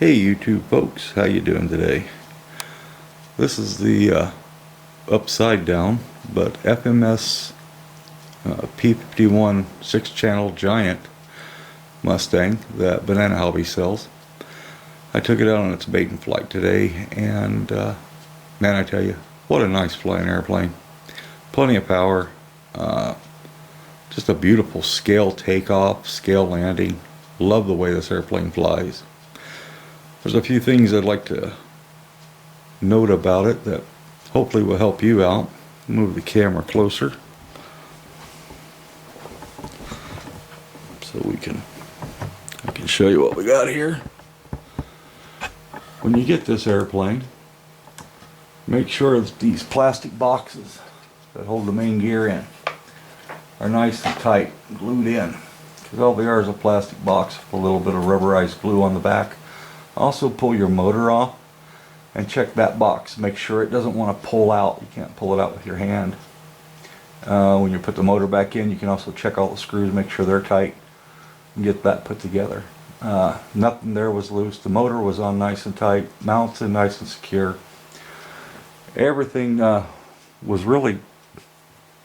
Hey YouTube folks, how you doing today? This is the upside down but FMS P51 6-channel giant Mustang that Banana Hobbies sells. I took it out on its maiden flight today, and man, I tell you, what a nice flying airplane. Plenty of power, just a beautiful scale takeoff, scale landing. Love the way this airplane flies. There's a few things I'd like to note about it that hopefully will help you out. Move the camera closer so I can show you what we got here. When you get this airplane, make sure that these plastic boxes that hold the main gear in are nice and tight, glued in, because all they are is a plastic box with a little bit of rubberized glue on the back. Also, pull your motor off and check that box. Make sure it doesn't want to pull out. You can't pull it out with your hand. When you put the motor back in, you can also check all the screws, make sure they're tight, and get that put together. Nothing there was loose. The motor was on nice and tight, mounted nice and secure. Everything was really,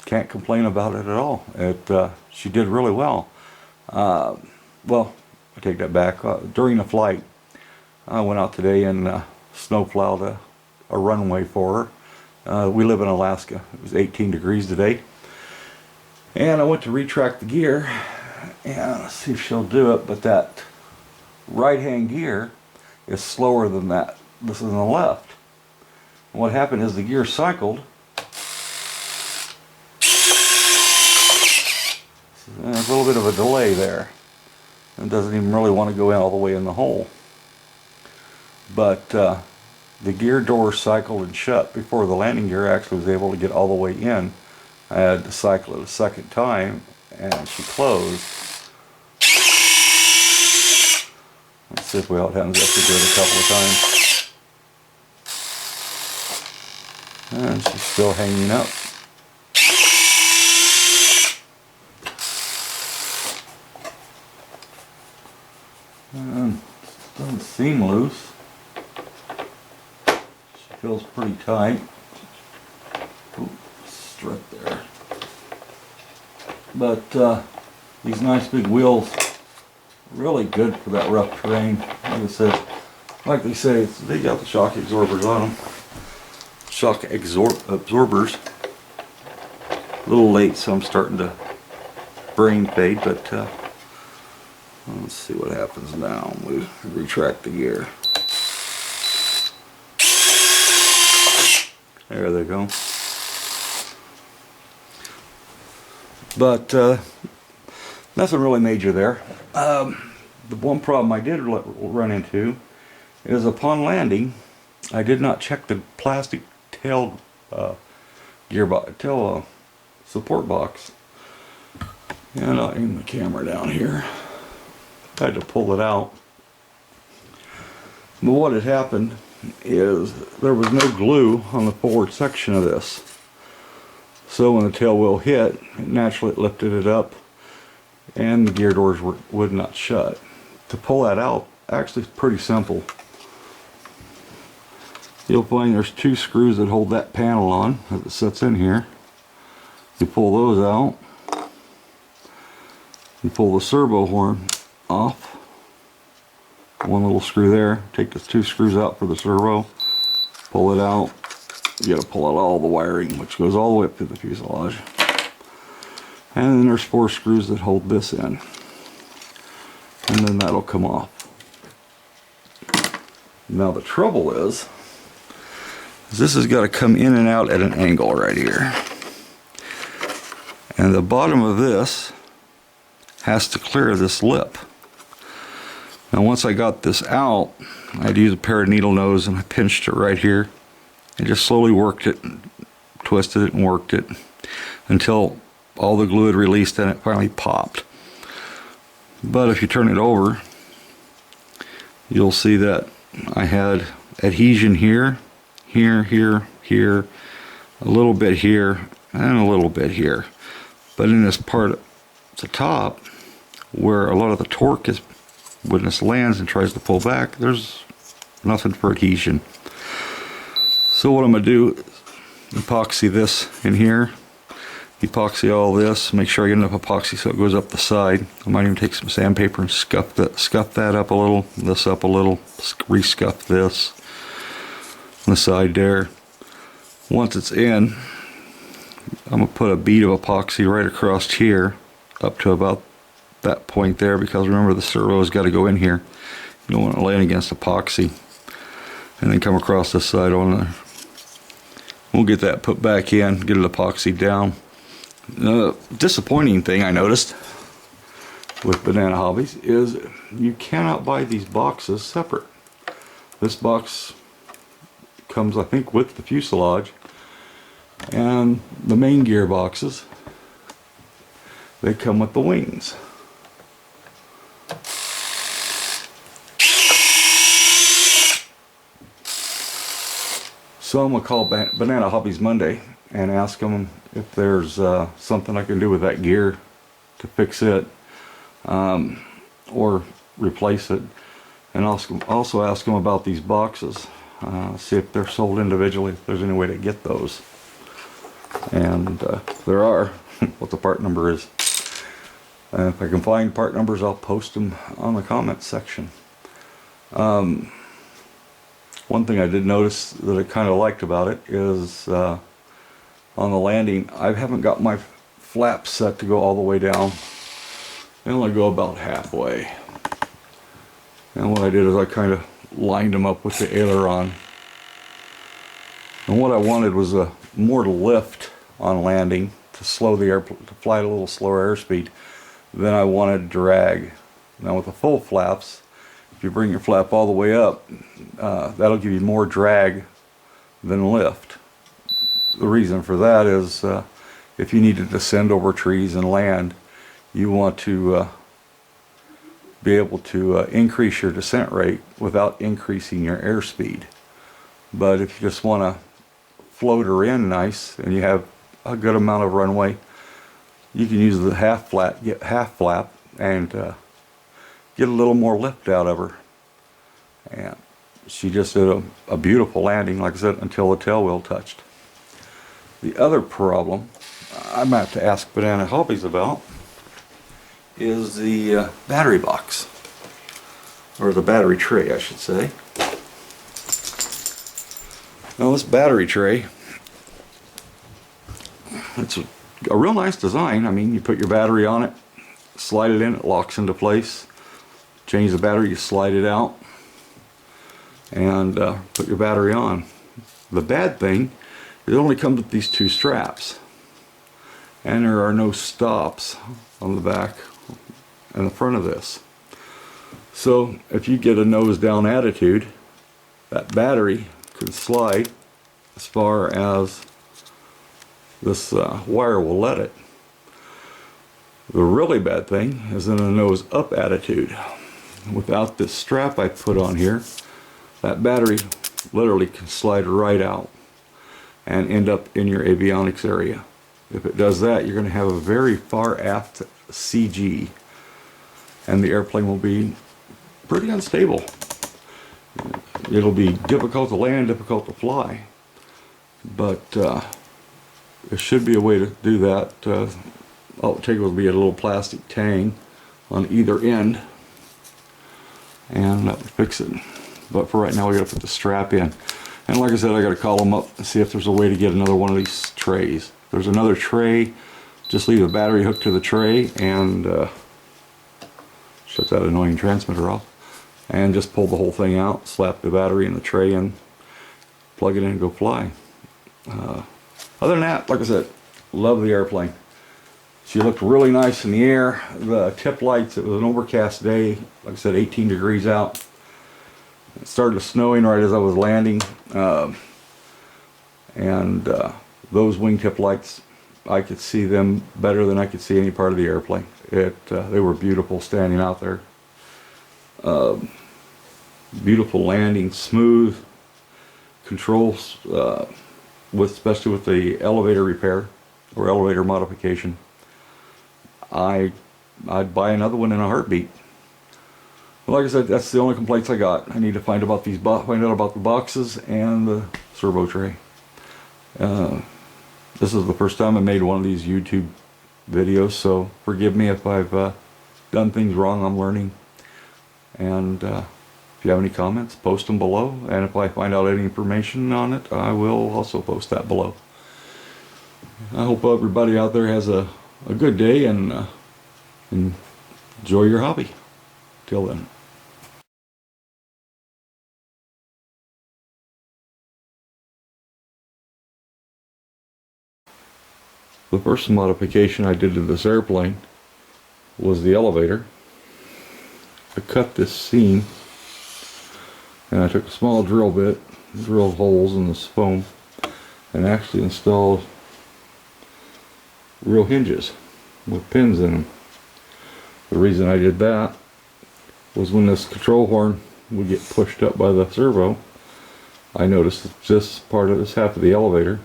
can't complain about it at all. She did really well. Well, I take that back. During the flight, I went out today and snow plowed a runway for her. We live in Alaska. It was 18 degrees today. And I went to retract the gear and let's see if she'll do it, but that right hand gear is slower than that. This is on the left. And what happened is the gear cycled. There's a little bit of a delay there. It doesn't even really want to go in all the way in the hole. But the gear door cycled and shut before the landing gear actually was able to get all the way in. I had to cycle it a second time and she closed. Let's see if what happens after do it a couple of times. And she's still hanging up. And it doesn't seem loose. She feels pretty tight. Ooh, strut there. But these nice big wheels, really good for that rough terrain. Like they say, they got the shock absorbers on them. Shock absorbers. A little late, so I'm starting to brain fade, but let's see what happens now. We retract the gear. There they go. But nothing really major there. The one problem I did run into is upon landing, I did not check the plastic tail support box. And I'll aim the camera down here. I had to pull it out. But what had happened is there was no glue on the forward section of this. So when the tail wheel hit, it naturally lifted it up and the gear doors would not shut. To pull that out, actually it's pretty simple. You'll find there's two screws that hold that panel on as it sits in here. You pull those out. You pull the servo horn off. One little screw there. Take the two screws out for the servo. Pull it out. You gotta pull out all the wiring, which goes all the way up to the fuselage. And then there's four screws that hold this in. And then that'll come off. Now the trouble is this has got to come in and out at an angle right here. And the bottom of this has to clear this lip. Now once I got this out, I'd use a pair of needle nose and I pinched it right here and just slowly worked it, twisted it and worked it until all the glue had released and it finally popped. But if you turn it over, you'll see that I had adhesion here, here, a little bit here, and a little bit here. But in this part at the top, where a lot of the torque is, when this lands and tries to pull back, there's nothing for adhesion. So what I'm going to do, epoxy this in here, epoxy all this, make sure I get enough epoxy so it goes up the side. I might even take some sandpaper and scuff that up a little, this up a little, re-scuff this on the side there. Once it's in, I'm going to put a bead of epoxy right across here up to about that point there, because remember the servo's got to go in here. You don't want to land against epoxy. And then come across this side on there. We'll get that put back in, get it epoxied down. Disappointing thing I noticed with Banana Hobbies is you cannot buy these boxes separate. This box comes, I think, with the fuselage, and the main gear boxes, they come with the wings. So I'm going to call Banana Hobbies Monday and ask them if there's something I can do with that gear to fix it, or replace it, and also ask them about these boxes, see if they're sold individually, if there's any way to get those. And if there are, what the part number is. And if I can find part numbers, I'll post them on the comments section. One thing I did notice that I kind of liked about it is on the landing, I haven't got my flaps set to go all the way down. They only go about halfway. And what I did is I kind of lined them up with the aileron. And what I wanted was more lift on landing to slow the airplane, to fly at a little slower airspeed than I wanted drag. Now with the full flaps, if you bring your flap all the way up, that'll give you more drag than lift. The reason for that is if you need to descend over trees and land, you want to be able to increase your descent rate without increasing your airspeed. But if you just want to float her in nice and you have a good amount of runway, you can use the half flap and get a little more lift out of her. And she just did a beautiful landing, like I said, until the tailwheel touched. The other problem I'm about to ask Banana Hobbies about is the battery box, or the battery tray I should say. Now this battery tray, it's a real nice design. I mean, you put your battery on it, slide it in, it locks into place. Change the battery, you slide it out, and put your battery on. The bad thing, it only comes with these two straps, and there are no stops on the back and the front of this. So if you get a nose down attitude, that battery could slide as far as this wire will let it. The really bad thing is in a nose up attitude. Without this strap I put on here, that battery literally can slide right out and end up in your avionics area. If it does that, you're going to have a very far aft CG, and the airplane will be pretty unstable. It'll be difficult to land, difficult to fly, but there should be a way to do that. All it takes will be a little plastic tang on either end, and that would fix it. But for right now, we got to put the strap in. And like I said, I got to call them up and see if there's a way to get another one of these trays. If there's another tray, just leave the battery hooked to the tray and shut that annoying transmitter off, and just pull the whole thing out, slap the battery in the tray and plug it in and go fly. Other than that, like I said, love the airplane. She looked really nice in the air. The tip lights, it was an overcast day, like I said, 18 degrees out. It started snowing right as I was landing, and those wingtip lights, I could see them better than I could see any part of the airplane. They were beautiful standing out there. Beautiful landing, smooth controls, especially with the elevator repair or elevator modification. I'd buy another one in a heartbeat. Like I said, that's the only complaints I got. I need to find out about the boxes and the servo tray. This is the first time I made one of these YouTube videos, so forgive me if I've done things wrong. I'm learning. And if you have any comments, post them below. And if I find out any information on it, I will also post that below. I hope everybody out there has a good day and enjoy your hobby. Till then. The first modification I did to this airplane was the elevator. I cut this seam and I took a small drill bit, drilled holes in this foam, and actually installed real hinges with pins in them. The reason I did that was when this control horn would get pushed up by the servo, I noticed that this part of this half of the elevator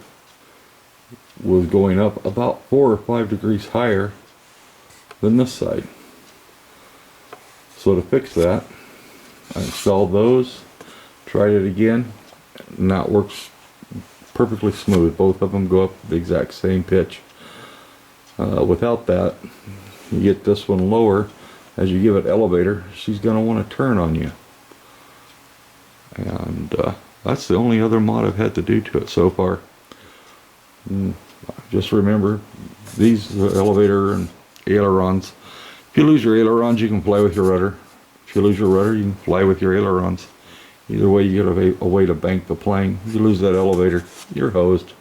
was going up about 4 or 5 degrees higher than this side. So to fix that, I installed those, tried it again, and that works perfectly smooth. Both of them go up the exact same pitch. Without that, you get this one lower. As you give it elevator, she's going to want to turn on you. And that's the only other mod I've had to do to it so far. Just remember, these elevator and ailerons. If you lose your ailerons, you can fly with your rudder. If you lose your rudder, you can fly with your ailerons. Either way, you get a way to bank the plane. If you lose that elevator, you're hosed.